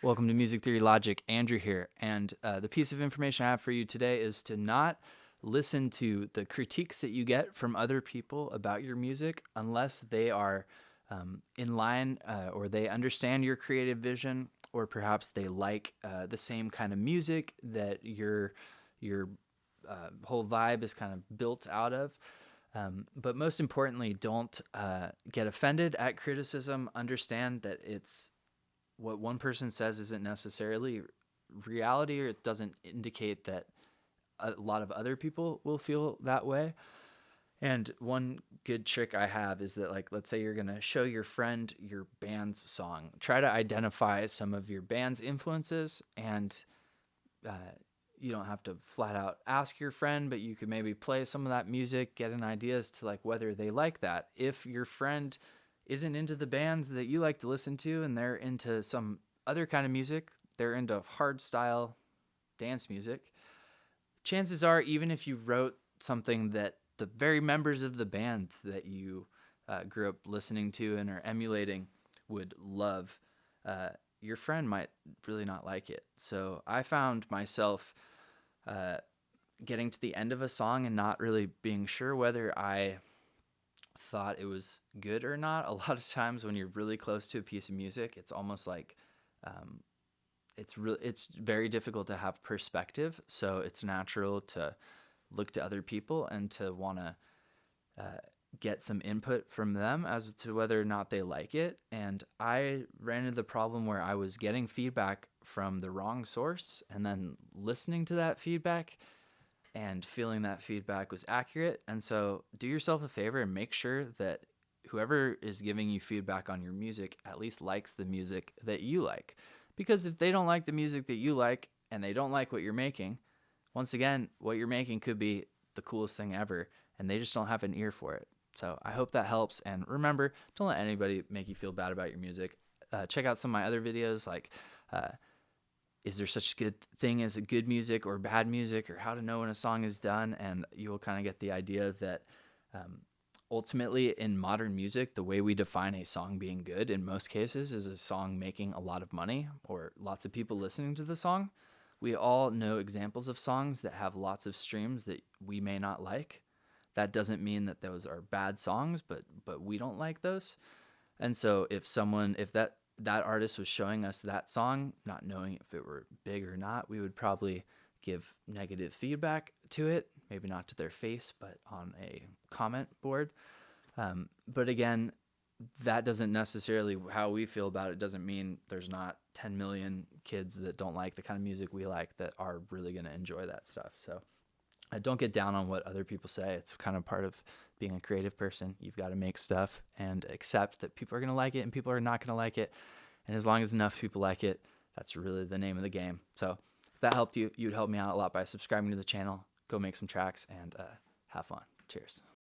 Welcome to Music Theory Logic. Andrew here. And the piece of information I have for you today is to not listen to the critiques that you get from other people about your music unless they are in line or they understand your creative vision, or perhaps they like the same kind of music that your whole vibe is kind of built out of. But most importantly, don't get offended at criticism. Understand that it's what one person says isn't necessarily reality, or it doesn't indicate that a lot of other people will feel that way. And one good trick I have is that, like, let's say you're going to show your friend your band's song. Try to identify some of your band's influences, and you don't have to flat out ask your friend, but you could maybe play some of that music, get an idea as to like whether they like that. If your friend isn't into the bands that you like to listen to and they're into some other kind of music, they're into hard style dance music, chances are, even if you wrote something that the very members of the band that you grew up listening to and are emulating would love, your friend might really not like it. So I found myself getting to the end of a song and not really being sure whether I thought it was good or not. A lot of times when you're really close to a piece of music, it's almost like it's very difficult to have perspective. So it's natural to look to other people and to want to get some input from them as to whether or not they like it. And I ran into the problem where I was getting feedback from the wrong source and then listening to that feedback and feeling that feedback was accurate. And so do yourself a favor and make sure that whoever is giving you feedback on your music at least likes the music that you like. Because if they don't like the music that you like and they don't like what you're making, once again, what you're making could be the coolest thing ever, and they just don't have an ear for it. So I hope that helps. And remember, don't let anybody make you feel bad about your music. Check out some of my other videos, like is there such a good thing as a good music or bad music, or how to know when a song is done, and you will kind of get the idea that ultimately in modern music, the way we define a song being good in most cases is a song making a lot of money or lots of people listening to the song. We all know examples of songs that have lots of streams that we may not like. That doesn't mean that those are bad songs, but we don't like those. And so if that artist was showing us that song, not knowing if it were big or not, we would probably give negative feedback to it, maybe not to their face, but on a comment board. But again, that doesn't necessarily, how we feel about it doesn't mean there's not 10 million kids that don't like the kind of music we like that are really going to enjoy that stuff. So don't get down on what other people say. It's kind of part of being a creative person. You've got to make stuff and accept that people are going to like it and people are not going to like it. And as long as enough people like it, that's really the name of the game. So if that helped you, you'd help me out a lot by subscribing to the channel. Go make some tracks and have fun. Cheers.